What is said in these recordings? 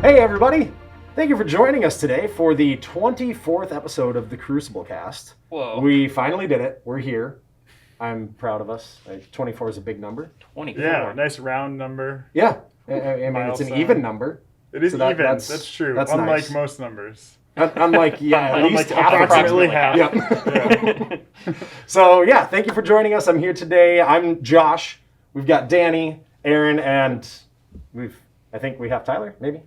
Hey everybody! Thank you for joining us today for the 24th episode of the Crucible Cast. Whoa. We finally did it. We're here. I'm proud of us. 24 is a big number. 24. Yeah, nice round number. Yeah. I mean, it's an even number. It is So even. that's That's true. that's Unlike nice. most numbers. Unlike, at least half of approximately it. half. Yeah. So, yeah, thank you for joining us. I'm here today. I'm Josh. We've got Danny, Aaron, and I think we have Tyler, maybe?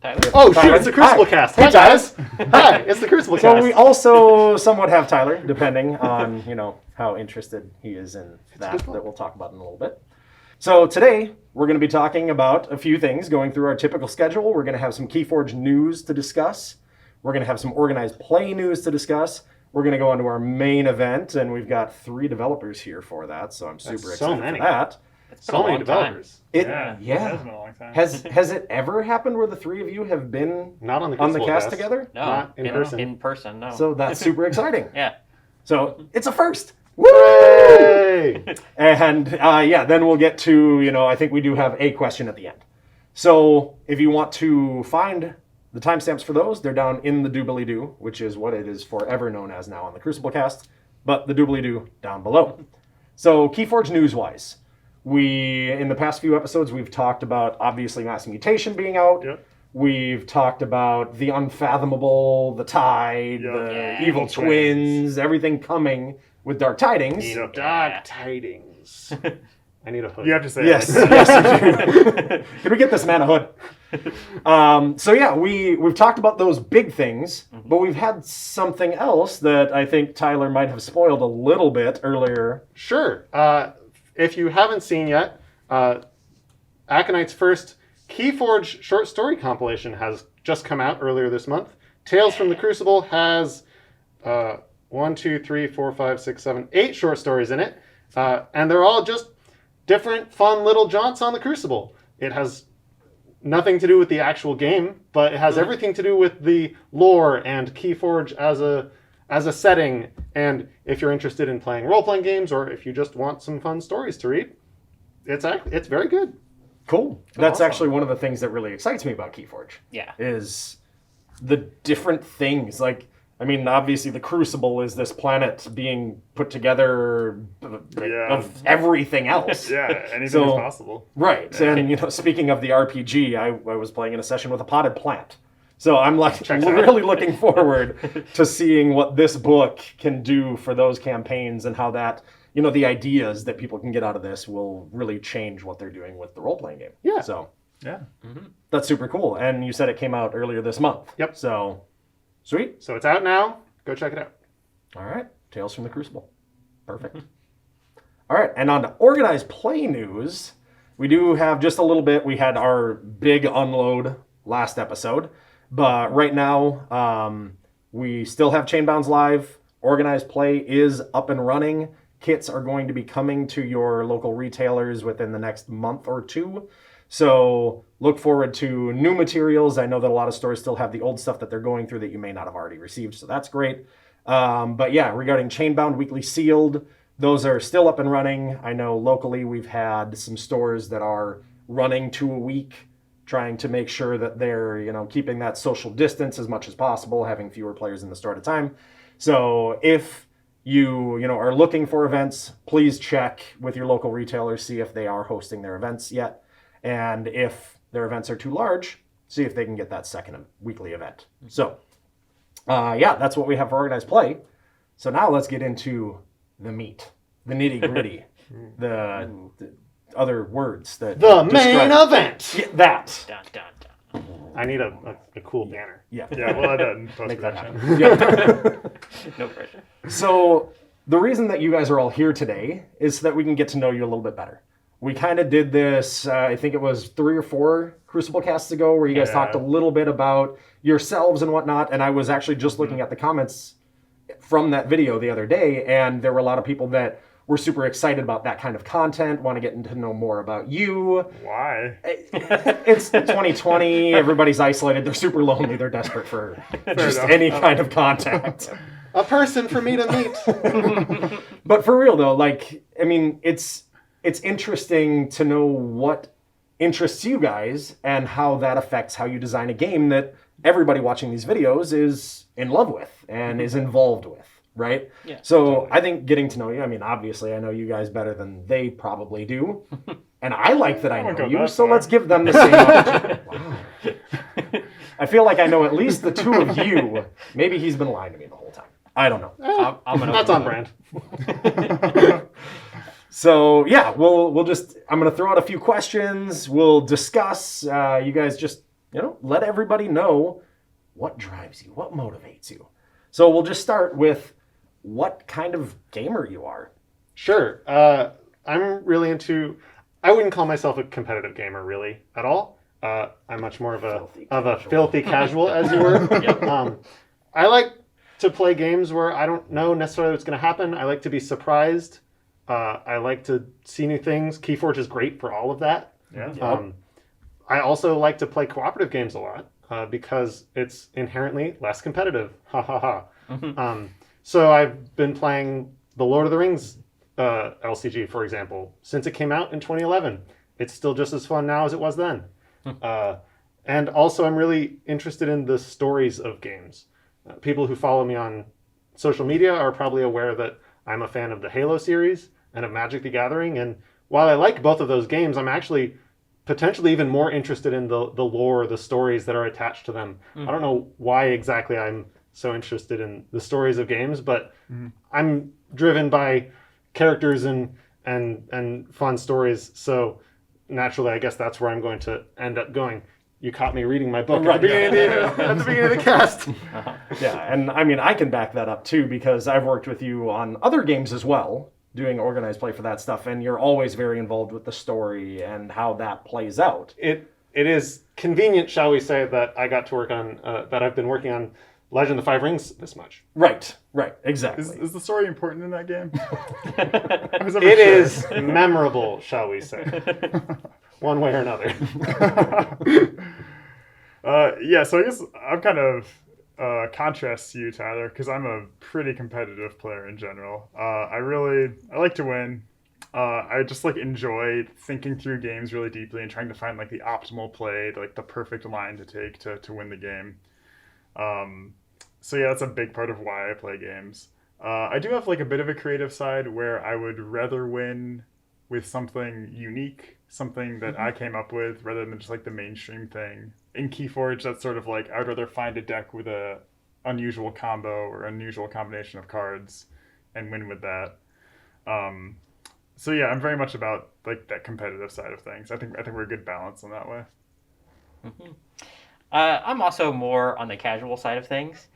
Tyler? Oh, Tyler? shoot, it's the Crucible Hi. Cast. Hey, Hi, guys. Hi, it's the Crucible So Cast. we also somewhat have Tyler, depending on, how interested he is in that we'll talk about in a little bit. So today, we're going to be talking about a few things, going through our typical schedule. We're going to have some KeyForge news to discuss. We're going to have some organized play news to discuss. We're going to go on to our main event, and we've got 3 developers here for that, so I'm super excited for that. It's been a long time. It has been a long time. Has it ever happened where the 3 of you have been Not on the on the Crucible cast Cast. together? No, Not in person. In person, no. So that's super exciting. yeah. So it's a first. Woo! Hey! And then we'll get to, I think we do have a question at the end. So if you want to find the timestamps for those, they're down in the doobly-doo, which is what it is forever known as now on the Crucible Cast, but the doobly-doo down below. So KeyForge news-wise, in the past few episodes, we've talked about, obviously, Mass Mutation being out. Yep. We've talked about the Unfathomable, the Tide, Yep. the Yeah, Evil Evil Twins, everything coming with Dark Tidings. Dark tidings. I need a hood. You have to say Yes, it. yes, you do. Can we get this man a hood? We've talked about those big things, but we've had something else that I think Tyler might have spoiled a little bit earlier. Sure. If you haven't seen yet, Aconite's first KeyForge short story compilation has just come out earlier this month. Tales from the Crucible has 1, 2, 3, 4, 5, 6, 7, 8 short stories in it. And they're all just different, fun little jaunts on the Crucible. It has nothing to do with the actual game, but it has everything to do with the lore and KeyForge as a setting. And if you're interested in playing role-playing games, or if you just want some fun stories to read, it's very good. Cool. That's awesome. actually one of the things that really excites me about KeyForge. Yeah. Is the different things. Obviously the Crucible is this planet being put together of everything else. Yeah, anything So- is possible. Right. And, speaking of the RPG, I was playing in a session with a potted plant. So I'm really looking forward to seeing what this book can do for those campaigns and how that, the ideas that people can get out of this will really change what they're doing with the role-playing game. Yeah. So Yeah. that's super cool. And you said it came out earlier this month. Yep. So, sweet. So it's out now. Go check it out. All right. Tales from the Crucible. Perfect. All right. And on to organized play news, we do have just a little bit. We had our big unload last episode. But right now, we still have Chainbounds live. Organized play is up and running. Kits are going to be coming to your local retailers within the next month or 2. So look forward to new materials. I know that a lot of stores still have the old stuff that they're going through that you may not have already received, so that's great. But yeah, regarding Chainbound Weekly Sealed, those are still up and running. I know locally we've had some stores that are running 2 a week, trying to make sure that they're, keeping that social distance as much as possible, having fewer players in the store at a time. So if you are looking for events, please check with your local retailers, see if they are hosting their events yet. And if their events are too large, see if they can get that second weekly event. So, that's what we have for organized play. So now let's get into the meat, the nitty-gritty, the other words that The main event. Yeah, that. Dun, dun, dun. I need a cool banner. Yeah. Yeah, we'll add that in Make that post-production. happen. Yeah. No pressure. So the reason that you guys are all here today is so that we can get to know you a little bit better. We kind of did this, I think it was 3 or 4 Crucible Casts ago, where you guys talked a little bit about yourselves and whatnot, and I was actually just looking at the comments from that video the other day, and there were a lot of people that were super excited about that kind of content, want to get to know more about you. Why? It's 2020, everybody's isolated, they're super lonely, they're desperate for just enough. any kind of contact. A person for me to meet. But for real though, it's interesting to know what interests you guys and how that affects how you design a game that everybody watching these videos is in love with and is involved with, right? Yeah, So totally. I think getting to know you, I mean, obviously I know you guys better than they probably do. And I like that I won't know go you, that so far. let's give them the same opportunity. Wow. I feel like I know at least the two of you. Maybe he's been lying to me the whole time. I don't know. I'm an That's open on book. brand. So yeah, we'll just I'm gonna throw out a few questions. We'll discuss. You guys just let everybody know what drives you, what motivates you. So we'll just start with what kind of gamer you are. Sure. I'm really into. I wouldn't call myself a competitive gamer really at all. I'm much more of a filthy casual, as you were. Yep. I like to play games where I don't know necessarily what's going to happen. I like to be surprised. I like to see new things. KeyForge is great for all of that. Yeah. I also like to play cooperative games a lot because it's inherently less competitive. Ha ha ha. So I've been playing the Lord of the Rings LCG, for example, since it came out in 2011. It's still just as fun now as it was then. And also, I'm really interested in the stories of games. People who follow me on social media are probably aware that I'm a fan of the Halo series and of Magic the Gathering. And while I like both of those games, I'm actually potentially even more interested in the lore, the stories that are attached to them. I don't know why exactly I'm so interested in the stories of games, but I'm driven by characters and fun stories. So naturally, I guess that's where I'm going to end up going. You caught me reading my book at the beginning of the cast. Yeah, and I mean I can back that up too because I've worked with you on other games as well, doing organized play for that stuff, and you're always very involved with the story and how that plays out. It is convenient, shall we say, that I got to work on that I've been working on Legend of the Five Rings this much. Right, exactly. Is the story important in that game? It is memorable, shall we say, one way or another. Yeah, so I guess I'm kind of contrast to you, Tyler, because I'm a pretty competitive player in general. I like to win. I just enjoy thinking through games really deeply and trying to find the optimal play, the perfect line to take to win the game. So yeah, that's a big part of why I play games. I do have a bit of a creative side where I would rather win with something unique, something that I came up with rather than just the mainstream thing. In KeyForge, that's sort of I'd rather find a deck with a unusual combo or unusual combination of cards and win with that. So yeah, I'm very much about that competitive side of things. I think we're a good balance in that way. I'm also more on the casual side of things.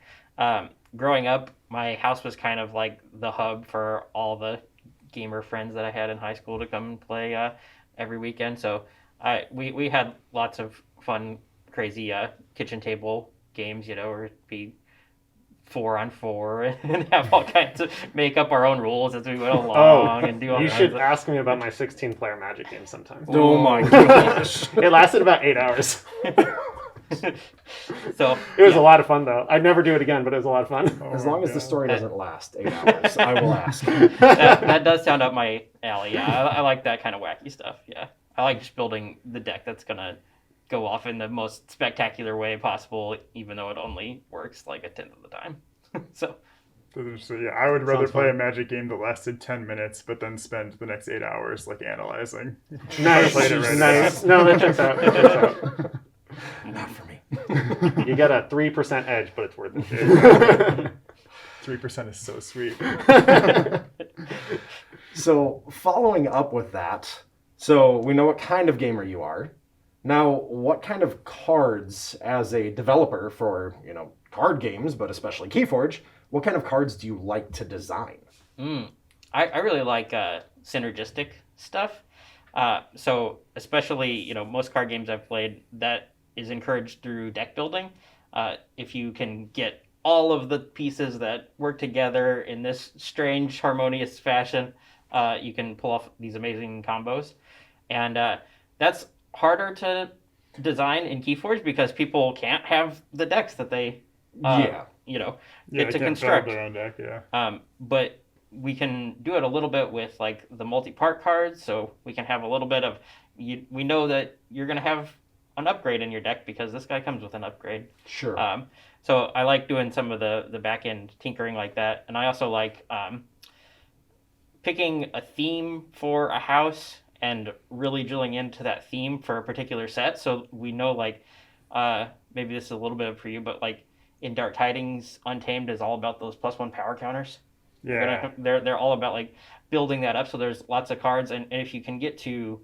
Growing up, my house was kind of the hub for all the gamer friends that I had in high school to come and play every weekend. So we had lots of fun, crazy kitchen table games, where it'd be 4-on-4 and have all kinds of make up our own rules as we went along and do all You kinds should of... ask me about my 16-player Magic game sometime. Oh my gosh. It lasted about 8 hours. So It was a lot of fun, though. I'd never do it again, but it was a lot of fun. As long as the story doesn't last 8 hours, I will ask. that does sound up my alley. Yeah, I like that kind of wacky stuff. Yeah, I like just building the deck that's gonna go off in the most spectacular way possible, even though it only works a tenth of the time. So yeah, I would rather Sounds play fun. a Magic game that lasted 10 minutes, but then spend the next 8 hours analyzing. Nice. Played it right Nice. No, that checks out. That checks out. Not for me. You get a 3% edge, but it's worth it. 3% is so sweet. So following up with that, so we know what kind of gamer you are. Now, what kind of cards, as a developer for card games, but especially KeyForge, what kind of cards do you like to design? I really like synergistic stuff. So especially most card games I've played, that is encouraged through deck building. If you can get all of the pieces that work together in this strange harmonious fashion, you can pull off these amazing combos. And that's harder to design in KeyForge because people can't have the decks that they Yeah. Yeah, get they to can't construct. build their own deck, yeah. But we can do it a little bit with like the multi-part cards, so we can have a little bit of we know that you're going to have an upgrade in your deck because this guy comes with an upgrade. Sure. So I like doing some of the back end tinkering like that, and I also like picking a theme for a house and really drilling into that theme for a particular set. So we know like maybe this is a little bit for you, but like in Dark Tidings, Untamed is all about those +1 power counters. Yeah. They're all about like building that up. So there's lots of cards, and if you can get to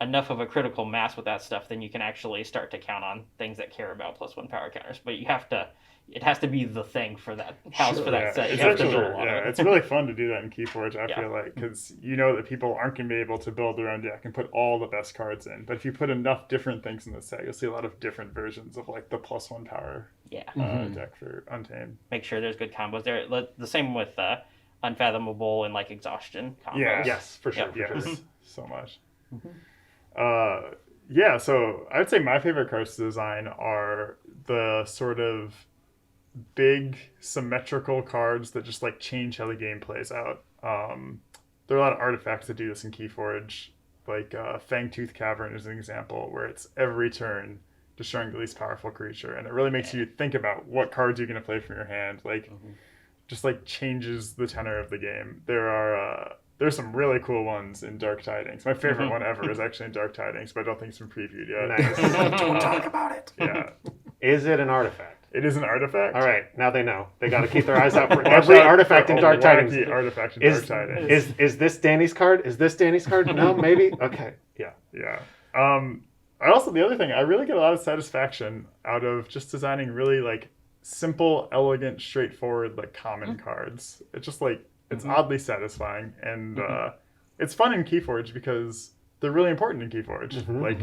enough of a critical mass with that stuff, then you can actually start to count on things that care about +1 power counters. But it has to be the thing for that house, for that set. You have to build a lot of it. It's really fun to do that in KeyForge, I feel like, because you know that people aren't going to be able to build their own deck and put all the best cards in. But if you put enough different things in the set, you'll see a lot of different versions of like the +1 power deck for Untamed. Make sure there's good combos there. The same with Unfathomable and like Exhaustion combos. Yeah. Yes, for sure. Yes, so much. So I would say my favorite cards to design are the sort of big symmetrical cards that just like change how the game plays out. There are a lot of artifacts that do this in KeyForge, like Fangtooth Cavern is an example where it's every turn destroying the least powerful creature, and it really makes you think about what cards you're going to play from your hand. Like, just like changes the tenor of the game. There's some really cool ones in Dark Tidings. My favorite one ever is actually in Dark Tidings, but I don't think it's been previewed yet. Nice. Don't talk about it. Yeah. Is it an artifact? It is an artifact. All right, now they know. They got to keep their eyes out for every artifact in Dark Tidings. Artifact in Dark Tidings. Is this Danny's card? Is this Danny's card? No, maybe? Okay, yeah. Yeah. The other thing, I really get a lot of satisfaction out of just designing really like simple, elegant, straightforward, like common cards. It's just like, it's oddly satisfying, and it's fun in KeyForge because they're really important in KeyForge. Like,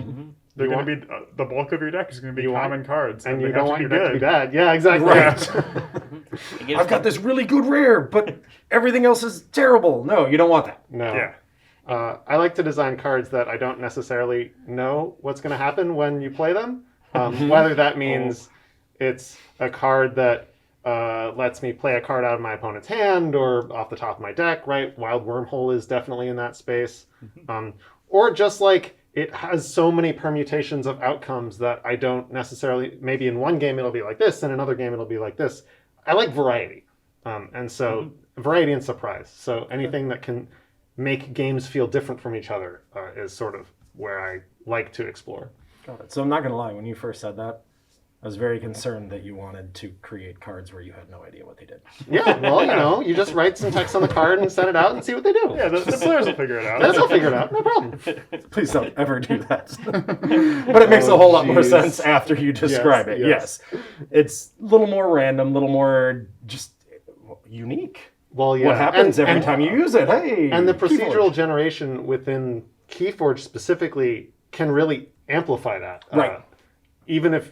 they're going to be, the bulk of your deck is going to be common cards. And they you don't want to your be deck to be good. bad. Yeah, exactly. Right. I've got this really good rare, but everything else is terrible. No, you don't want that. No. Yeah. I like to design cards that I don't necessarily know what's going to happen when you play them. Whether that means it's a card that lets me play a card out of my opponent's hand or off the top of my deck, right? Wild Wormhole is definitely in that space. Or just like it has so many permutations of outcomes that I don't necessarily, maybe in one game it'll be like this, in another game it'll be like this. I like variety. And so variety and surprise. So anything that can make games feel different from each other is sort of where I like to explore. Got it. So I'm not going to lie, when you first said that, I was very concerned that you wanted to create cards where you had no idea what they did. Yeah, well, you just write some text on the card and send it out and see what they do. Yeah, the players will figure it out. They'll figure it out, no problem. Please don't ever do that. But it makes a whole lot more sense after you describe it. Yes. It's a little more random, a little more just unique. Well, yeah. What happens every time you use it? Hey. And the procedural KeyForge. generation within KeyForge specifically can really amplify that. Right. Even if,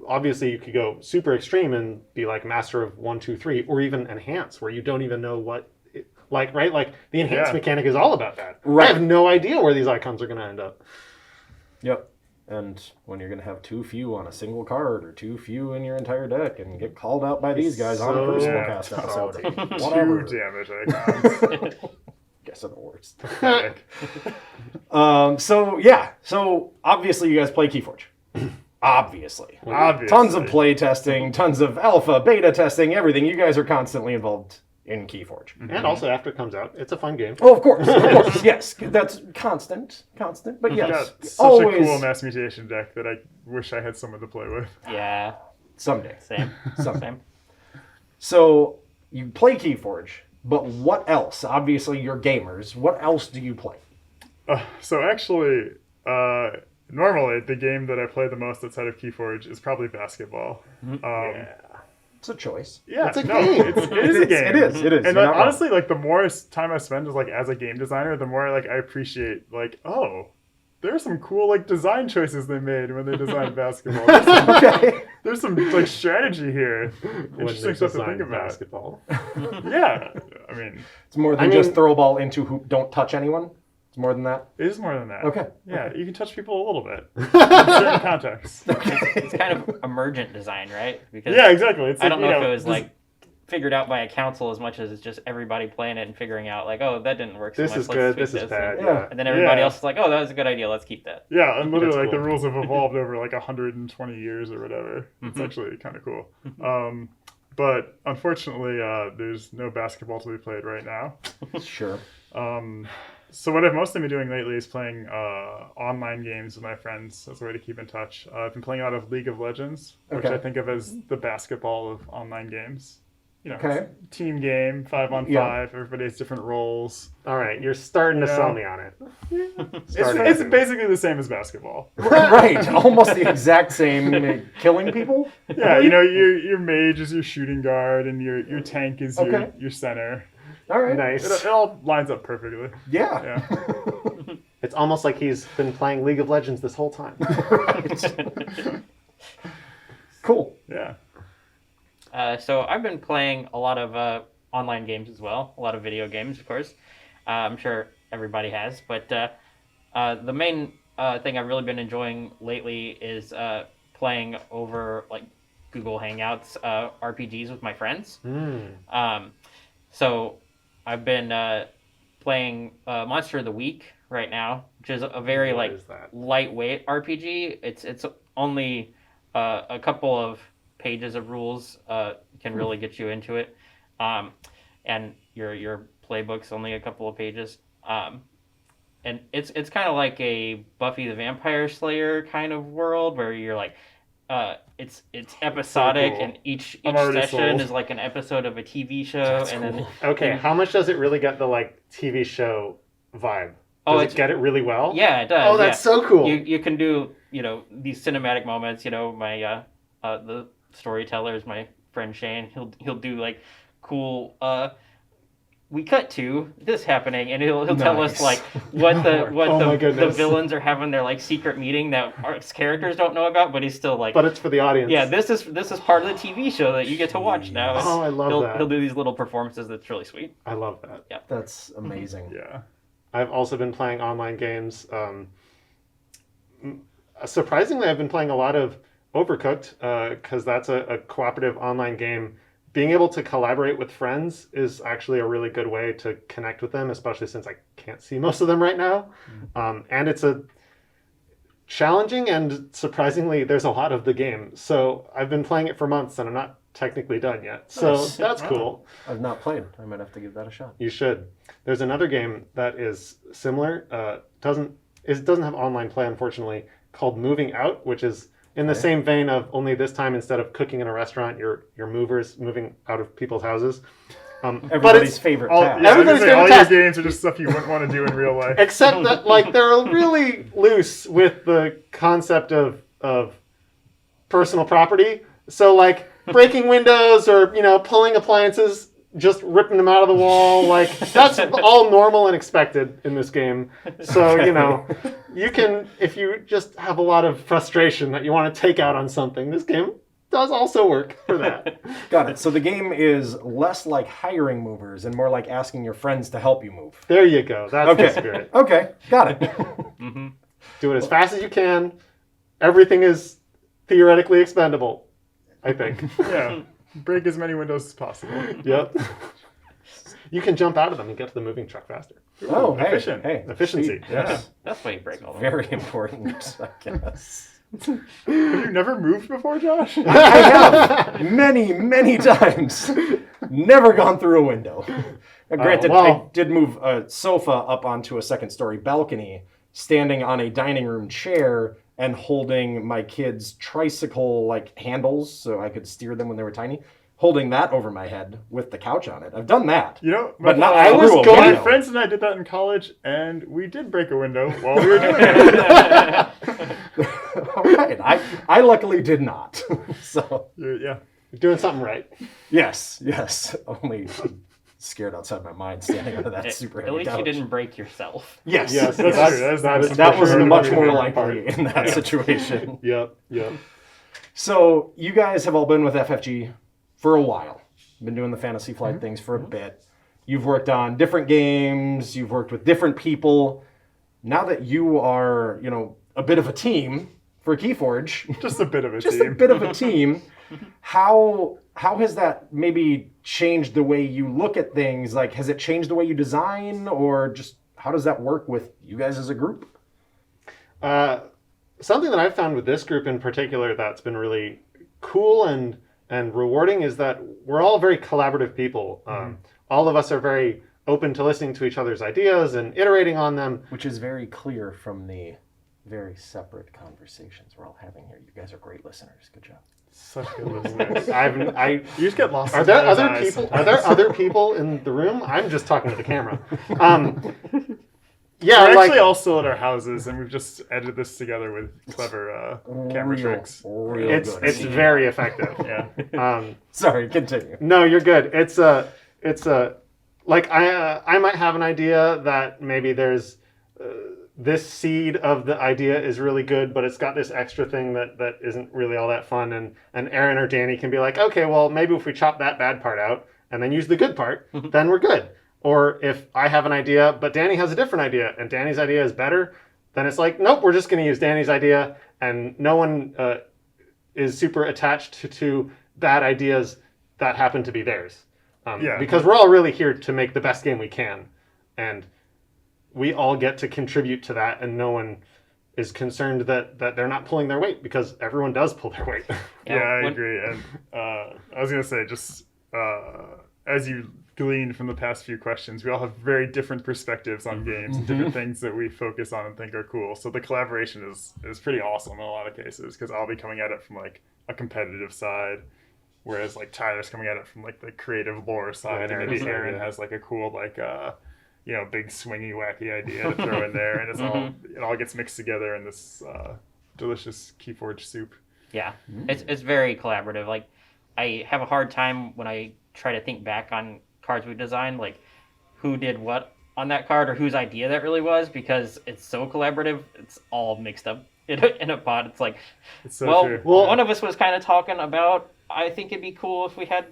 obviously you could go super extreme and be like master of 1, 2, 3, or even enhance, where you don't even know what, right? Like the enhance mechanic is all about that. Right. I have no idea where these icons are going to end up. Yep. And when you're going to have too few on a single card or too few in your entire deck and get called out by these guys on a Crucible Cast episode. Whatever. 2 damage icons. Guess are the worst. Pathetic. So obviously you guys play KeyForge. Obviously. Tons of play testing, tons of alpha, beta testing, everything. You guys are constantly involved in KeyForge. And also after it comes out, it's a fun game. Oh, of course, yes. That's constant, but yes. Got such always, a cool mass mutation deck that I wish I had someone to play with. Yeah. someday. Same. Same. So you play KeyForge, but what else? Obviously, you're gamers. What else do you play? Normally, the game that I play the most outside of KeyForge is probably basketball. It's a choice. Yeah, It's a game. It is a game. It is. And You're not honestly, like the more time I spend as a game designer, the more I appreciate there's some cool design choices they made when they designed basketball. There's some strategy here. Interesting stuff to think about. Basketball. Yeah, I mean, It's more than just throw a ball into hoop. Don't touch anyone. It's more than that. it is more than that. Okay. Yeah, you can touch people a little bit in certain contexts. It's kind of emergent design, right? Because Yeah, exactly. It's I don't know if it was figured out by a council as much as it's just everybody playing it and figuring out like, oh, that didn't work so This much. is Let's good. tweak This is bad. Yeah. Yeah. And then everybody Yeah. else is like, oh, that was a good idea. Let's keep that. Yeah, and literally, That's like, the cool. rules have evolved over, like, 120 years or whatever. It's Mhm. actually kind of cool. But unfortunately, there's no basketball to be played right now. Sure. So what I've mostly been doing lately is playing online games with my friends as a way to keep in touch. I've been playing a lot of League of Legends, which Okay. I think of as the basketball of online games. You know, Okay. it's a team game, 5-on-5. Yeah. Everybody has different roles. All right, you're starting to Yeah. sell me on it. It's basically the same as basketball. Right. Almost the exact same. Killing people. Yeah, you know, your mage is your shooting guard, and your tank is Okay. your center. All right. It Nice. all lines up perfectly. Yeah. Yeah. It's almost like he's been playing League of Legends this whole time. Cool. Yeah. So I've been playing a lot of online games as well, a lot of video games, of course. I'm sure everybody has, but the main thing I've really been enjoying lately is playing over like Google Hangouts RPGs with my friends. So I've been playing Monster of the Week right now, which is a very What like is that? lightweight RPG. It's only a couple of pages of rules can really get you into it, and your playbook's only a couple of pages, and it's kind of like a Buffy the Vampire Slayer kind of world where you're like it's episodic cool. and each I'm already session sold. is like an episode of a TV show. That's and then cool. Okay, how much does it really get the like TV show vibe? Oh, Does it's- it get it really well? yeah, it does. Oh, that's so cool. You can do these cinematic moments. My the storyteller is my friend Shane. He'll do like cool. We cut to this happening, and he'll tell us Nice. like what Oh my the goodness. villains are having their like secret meeting that our characters don't know about, but he's still like, But it's for the audience. yeah, this is part of the TV show that you get to watch now. And Oh, I love he'll, that. He'll do these little performances that's really sweet. I love that. That's amazing. Yeah. I've also been playing online games. Surprisingly, I've been playing a lot of Overcooked because that's a cooperative online game. Being able to collaborate with friends is actually a really good way to connect with them, especially since I can't see most of them right now. And it's a challenging and surprisingly, there's a lot of the game. So I've been playing it for months and I'm not technically done yet. So Nice. that's Wow. cool. I've not played. I might have to give that a shot. You should. There's another game that is similar. Doesn't have online play, unfortunately, called Moving Out, which is in the Okay. same vein of only this time instead of cooking in a restaurant, you're movers moving out of people's houses. But Everybody's it's favorite All, task. yeah, Everybody's all favorite your task. games are just stuff you wouldn't want to do in real life. except that like they're really loose with the concept of personal property. So like breaking windows or pulling appliances, just ripping them out of the wall, like that's all normal and expected in this game. So you can, if you just have a lot of frustration that you want to take out on something, this game does also work for that. Got it. So the game is less like hiring movers and more like asking your friends to help you move. There you go. That's Okay. the spirit. Okay. Got it. Mm-hmm. Do it as fast as you can. Everything is theoretically expendable, I think. Yeah. Break as many windows as possible. Yep. You can jump out of them and get to the moving truck faster. Oh, hey, efficient. hey. Efficiency. Sweet. Yes. That's why you break all of them. Very important, I guess. Have you never moved before, Josh? I have many, many times. Never gone through a window. Granted, well- I did move a sofa up onto a second-story balcony, standing on a dining room chair and holding my kids' tricycle handles so I could steer them when they were tiny. Holding that over my head with the couch on it. I've done that. But not I was through a going- My window. friends and I did that in college, and we did break a window while we were doing it. All right. I luckily did not. So, Yeah. You're doing something right. yes. Only scared outside my mind standing under that super At heavy least you couch. didn't break yourself. Yes. Yes, that's yes. true. That's That nice. is- That was Sure, much very more important likely in that situation. Yep. So you guys have all been with FFG for a while. Been doing the Fantasy Flight things for a bit. You've worked on different games. You've worked with different people. Now that you are, a bit of a team for KeyForge, Just a bit of a just team. a bit of a team, how how has that maybe changed the way you look at things? Like, has it changed the way you design, or just how does that work with you guys as a group? Something that I've found with this group in particular that's been really cool and rewarding is that we're all very collaborative people. All of us are very open to listening to each other's ideas and iterating on them. Which is very clear from the very separate conversations we're all having here. You guys are great listeners. Good job. Such good listeners. I You just get lost. Are in there those other eyes people? sometimes. Are there other people in the room? I'm just talking to the camera. Yeah, We're like actually all still at our houses, and we've just edited this together with clever camera tricks. Real it's good. very effective. Yeah. Sorry, continue. No, you're good. It's a like I might have an idea that maybe there's this seed of the idea is really good, but it's got this extra thing that isn't really all that fun. And Aaron or Danny can be like, okay, well maybe if we chop that bad part out and then use the good part, then we're good. Or if I have an idea, but Danny has a different idea, and Danny's idea is better, then it's like, nope, we're just going to use Danny's idea, and no one is super attached to bad ideas that happen to be theirs. Because we're all really here to make the best game we can, and we all get to contribute to that, and no one is concerned that they're not pulling their weight, because everyone does pull their weight. Yeah, I agree. And I was going to say, just as you gleaned from the past few questions, we all have very different perspectives on games and different things that we focus on and think are cool. So the collaboration is pretty awesome in a lot of cases, because I'll be coming at it from like a competitive side, whereas like Tyler's coming at it from like the creative lore side, and maybe Aaron has like a cool like big swingy wacky idea to throw in there, and it all gets mixed together in this delicious KeyForge soup. Yeah, it's very collaborative. Like, I have a hard time when I try to think back on cards we designed, like who did what on that card or whose idea that really was, because it's so collaborative. It's all mixed up in a pot. It's like, It's so true. one of us was kind of talking about, I think it'd be cool if we had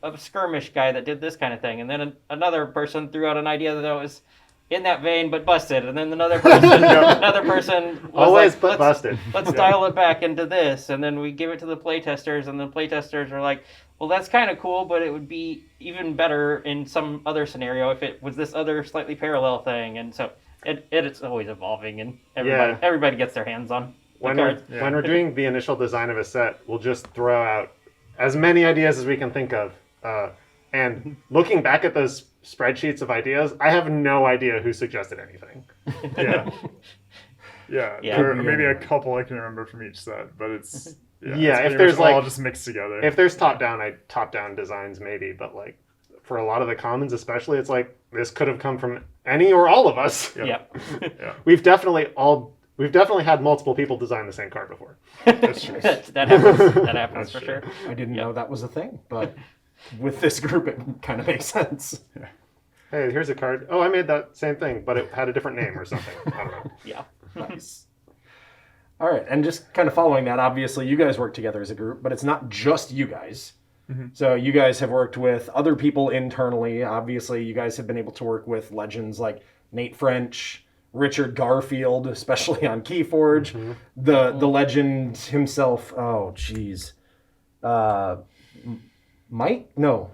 a skirmish guy that did this kind of thing, and then another person threw out an idea that was in that vein but busted, and then another person was Always like, but busted. Let's dial it back into this, and then we give it to the playtesters, and the playtesters are like, well, that's kind of cool, but it would be even better in some other scenario if it was this other slightly parallel thing. And so it's always evolving, and everybody gets their hands on the cards. When we're doing the initial design of a set, we'll just throw out as many ideas as we can think of. And looking back at those spreadsheets of ideas, I have no idea who suggested anything. Yeah. Yeah. There are maybe a couple I can remember from each set, but it's Yeah, it's if pretty there's, much all like- just mixed together. If there's top-down designs, maybe, but like for a lot of the commons especially, it's like this could have come from any or all of us. Yep. We've definitely had multiple people design the same card before. That's true. that happens for sure. I didn't know that was a thing, but with this group, it kind of makes sense. Hey, here's a card. Oh, I made that same thing, but it had a different name or something. I don't know. Yeah. Nice. All right, and just kind of following that, obviously, you guys work together as a group, but it's not just you guys. So you guys have worked with other people internally. Obviously, you guys have been able to work with legends like Nate French, Richard Garfield, especially on KeyForge, the legend himself. Oh, jeez. Mike? No.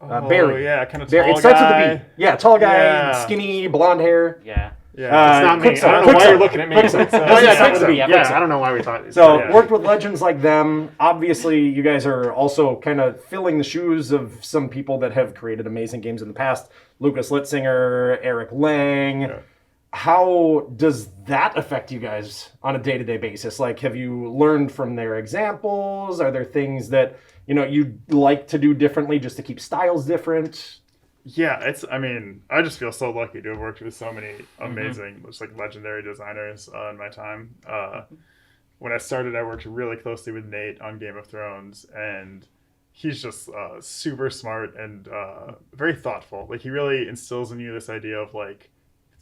Barry. Yeah, kind of Barry. tall It starts guy. with a B. Yeah, tall guy, Yeah. skinny, blonde hair. Yeah. Yeah. It's not me. Quicksilver. I don't know why Quicksilver. you're looking at me. Quicksilver. Oh yeah, Quicksilver. yeah, Quicksilver. I don't know why we thought. So Yeah. worked with legends like them. Obviously, you guys are also kind of filling the shoes of some people that have created amazing games in the past. Lucas Litzinger, Eric Lang. Yeah. How does that affect you guys on a day-to-day basis? Like, have you learned from their examples? Are there things that, you'd like to do differently just to keep styles different? Yeah, I just feel so lucky to have worked with so many amazing, just like legendary designers in my time. When I started, I worked really closely with Nate on Game of Thrones, and he's just super smart and very thoughtful. Like, he really instills in you this idea of like,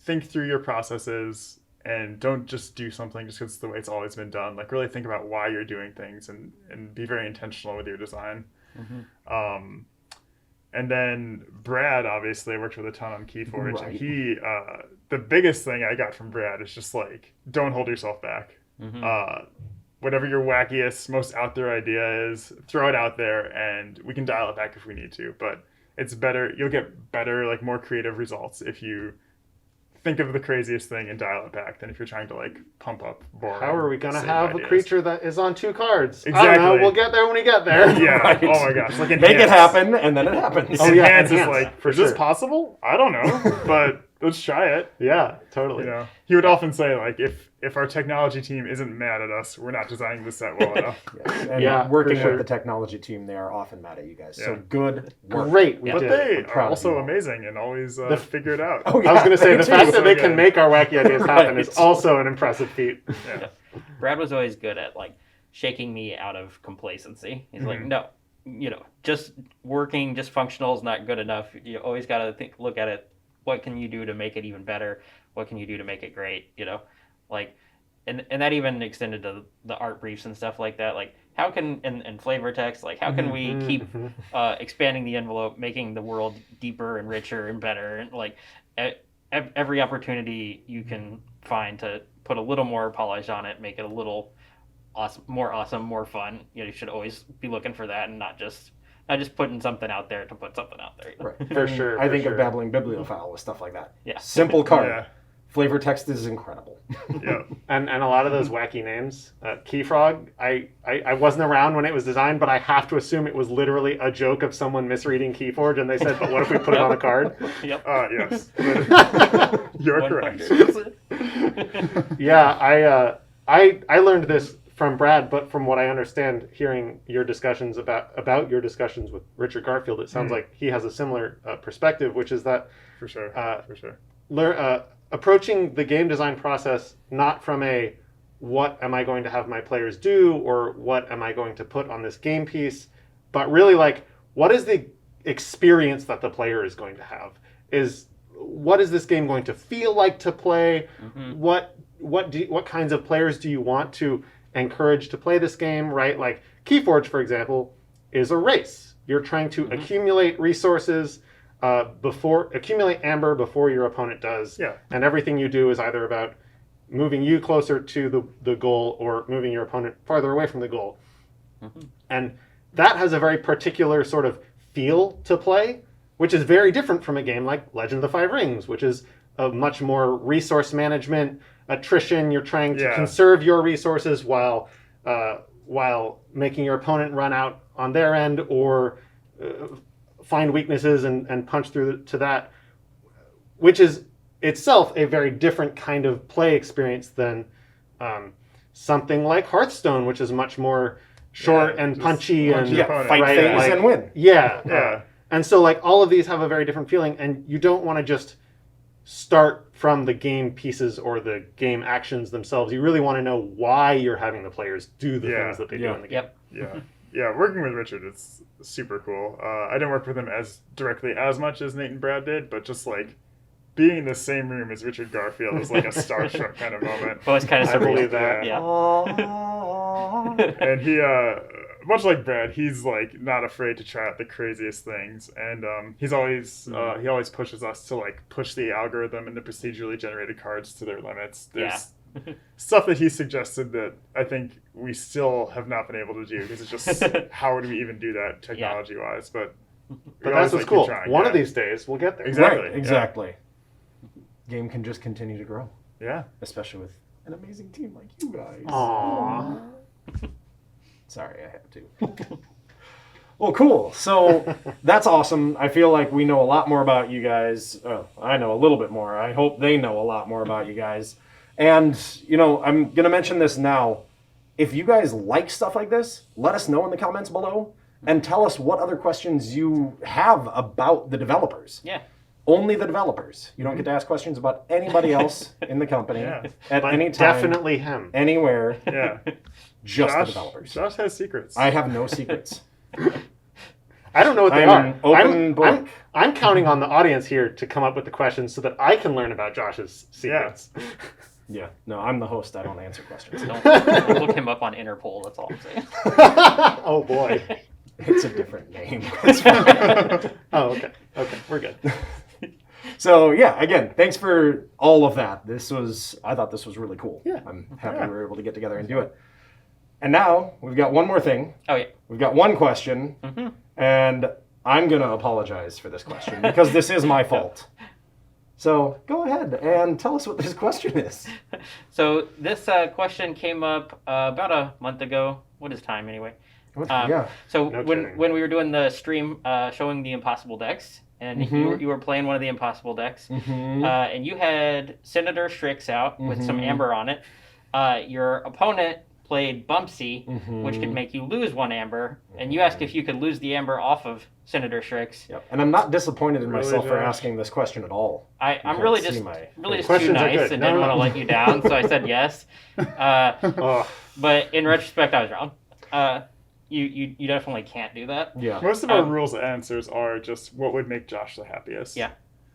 think through your processes and don't just do something just because it's the way it's always been done. Like, really think about why you're doing things and be very intentional with your design. And then Brad, obviously, I worked with a ton on KeyForge, Right. and he, the biggest thing I got from Brad is just like, don't hold yourself back. whatever your wackiest, most out there idea is, throw it out there, and we can dial it back if we need to. But it's better. You'll get better, like more creative results if you think of the craziest thing and dial it back than if you're trying to like pump up boring. How are we going to same have ideas. a creature that is on 2 cards? I Exactly. don't know. We'll get there when we get there. Yeah. Right. Oh my gosh. Like Make it enhance. happen, and then it happens. Oh, yeah, Enhance is enhance, like, for is this sure. possible? I don't know, but let's try it. Yeah, totally. You know, he would often say like, if our technology team isn't mad at us, we're not designing the set well enough. Yes. And Yeah, working for sure. with the technology team, they are often mad at you guys. So Yeah. good work. Great. We But did. they I'm proud are of also you all. amazing and always figure it out. Oh, I was going to say, they the do. fact that they So can good. make our wacky ideas happen is Right. also an impressive feat. Yeah. Brad was always good at like shaking me out of complacency. He's like, no, just working, just functional is not good enough. You always got to look at it. What can you do to make it even better? What can you do to make it great? Like, and that even extended to the art briefs and stuff like that. Like, how can and flavor text? Like, how can we keep expanding the envelope, making the world deeper and richer and better? And like, every opportunity you can find to put a little more polish on it, make it a little awesome, more fun. You should always be looking for that and not just putting something out there to put something out there. Right. For sure. I for think sure. of Babbling Bibliophile with stuff like that. Yeah. Simple card. Yeah. Flavor text is incredible. Yeah. And a lot of those wacky names. KeyFrog, I wasn't around when it was designed, but I have to assume it was literally a joke of someone misreading KeyForge, and they said, but what if we put it on a card? Yep. Yes. You're correct. 100%. Yeah, I learned this from Brad, but from what I understand, hearing your discussions about your discussions with Richard Garfield, it sounds like he has a similar perspective, which is that For sure. For sure. approaching the game design process not from a what am I going to have my players do or what am I going to put on this game piece, but really like what is the experience that the player is going to have? What is this game going to feel like to play? What kinds of players do you want to encourage to play this game, right? Like KeyForge, for example, is a race. You're trying to accumulate resources accumulate amber before your opponent does. Yeah. And everything you do is either about moving you closer to the goal or moving your opponent farther away from the goal. And that has a very particular sort of feel to play, which is very different from a game like Legend of the Five Rings, which is a much more resource management, attrition. You're trying to conserve your resources while making your opponent run out on their end or find weaknesses and punch through to that, which is itself a very different kind of play experience than something like Hearthstone, which is much more short and punchy and Fight right, things like- and win. Yeah. And so like all of these have a very different feeling, and you don't want to just start from the game pieces or the game actions themselves. You really want to know why you're having the players do the things that they do in the game. Yep. Yeah, working with Richard, it's super cool. I didn't work with him as directly as much as Nate and Brad did, but just like being in the same room as Richard Garfield is like a starstruck kind of moment. Well, it's kind of I believe surreal. that. Yeah. And he, much like Brad, he's like not afraid to try out the craziest things, and he's always he always pushes us to like push the algorithm and the procedurally generated cards to their limits. There's stuff that he suggested that I think we still have not been able to do because it's just how would we even do that technology wise? But That's what's cool. One of these days we'll get there. Exactly. Right, exactly. Game can just continue to grow, Yeah. especially with an amazing team like you guys. Aww. Sorry, I have to. Well, cool. So that's awesome. I feel like we know a lot more about you guys. Oh, I know a little bit more. I hope they know a lot more about you guys. And, I'm going to mention this now. If you guys like stuff like this, let us know in the comments below and tell us what other questions you have about the developers. Yeah. Only the developers. You don't get to ask questions about anybody else in the company at But any time, definitely him. anywhere. Yeah. Just the developers. Josh has secrets. I have no secrets. I don't know what they I'm are. an open book. I'm counting on the audience here to come up with the questions so that I can learn about Josh's secrets. Yeah, no, I'm the host. I don't answer questions. Don't look him up on Interpol. That's all I'm saying. Oh boy. It's a different name. Oh, okay. Okay, we're good. So yeah, again, thanks for all of that. I thought this was really cool. Yeah. I'm happy we were able to get together and do it. And now we've got one more thing. Oh yeah. We've got one question, and I'm going to apologize for this question because this is my fault. So go ahead and tell us what this question is. So this question came up about a month ago. What is time anyway? Yeah. So No when kidding. we were doing the stream showing the impossible decks, and you were playing one of the impossible decks, and you had Senator Strix out with some amber on it. Your opponent played Bumpsy, which could make you lose 1 amber, and you asked if you could lose the amber off of Senator Strix. Yep. And I'm not disappointed in Really, myself for Josh? asking this question at all. I'm can't really see just my really just Questions too are nice good. and No, didn't no. want to let you down, so I said yes. Oh, But in retrospect, I was wrong. You definitely can't do that. Yeah. Most of our rules answers are just what would make Josh the happiest. Yeah.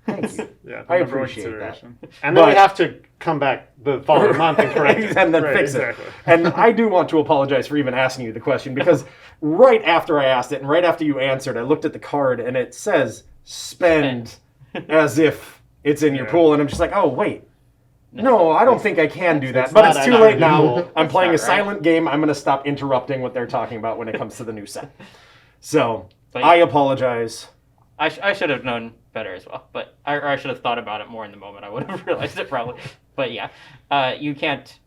Thank you. Yeah, I the number one appreciate that. consideration. and then we But- have to come back the following month and correct it. and then Right, fix exactly. it. And I do want to apologize for even asking you the question because right after I asked it and right after you answered, I looked at the card and it says spend as if it's in your Yeah. pool. And I'm just like, oh, wait. No, I don't think I can do that. it's But not it's too out late of the now. rule. I'm playing a It's not right. silent game. I'm going to stop interrupting what they're talking about when it comes to the new set. So But- I apologize. I should have known better as well, but I should have thought about it more in the moment. I would have realized it probably. But yeah, you can't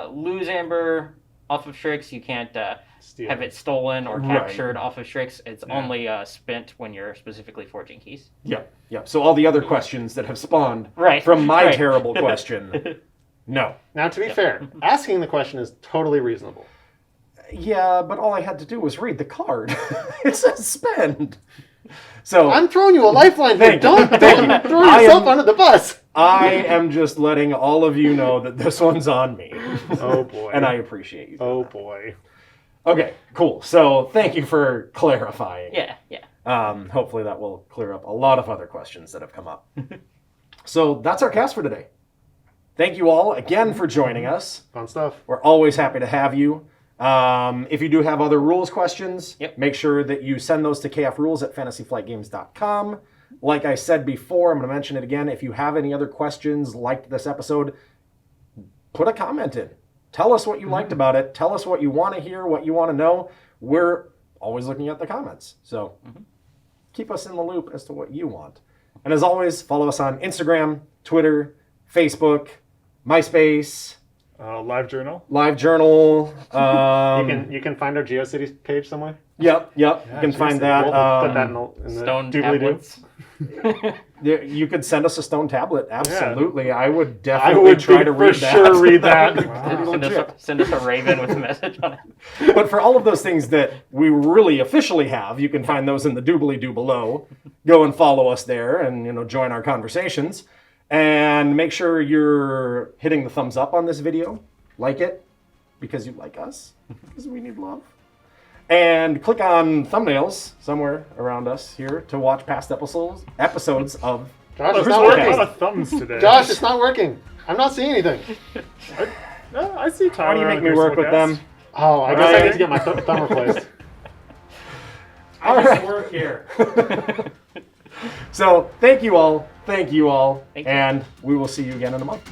lose amber off of Strix. You can't Steal. have it stolen or Right. captured off of Strix. It's only spent when you're specifically forging keys. Yep. Yep. So all the other questions that have spawned Right. from my Right. terrible question, no. Now, to be fair, asking the question is totally reasonable. Yeah, but all I had to do was read the card. It says spend. So I'm throwing you a lifeline here. Thank you. Don't throw I yourself am- under the bus. I am just letting all of you know that this one's on me. Oh, boy. And I appreciate you. Oh, boy. Okay, cool. So thank you for clarifying. Yeah, yeah. Hopefully that will clear up a lot of other questions that have come up. So that's our cast for today. Thank you all again for joining us. Fun stuff. We're always happy to have you. If you do have other rules questions, Yep. make sure that you send those to kfrules@fantasyflightgames.com. Like I said before, I'm going to mention it again. If you have any other questions like this episode, put a comment in. Tell us what you liked about it. Tell us what you want to hear, what you want to know. We're always looking at the comments. So keep us in the loop as to what you want. And as always, follow us on Instagram, Twitter, Facebook, MySpace, Live journal. LiveJournal. You can find our GeoCities page somewhere. Yep. You can find that. We'll put that in the Stone doobly-doo. tablets. You could send us a stone tablet. Absolutely. I would I definitely would try to for read that. sure read that. Send us a raven with a message on it. But for all of those things that we really officially have, you can find those in the doobly-doo below. Go and follow us there and join our conversations. And make sure you're hitting the thumbs up on this video. Like it because you like us. Because we need love. And click on thumbnails somewhere around us here to watch past episodes of Josh, There's it's not a lot working. of thumbs today. Josh, it's not working. I'm not seeing anything. I see Tyler. Why do you on make the me work Crucible with Cast. them? Oh, I guess I Right. need to get my thumb replaced. All right. work here. So thank you all. Thank you. And we will see you again in a month.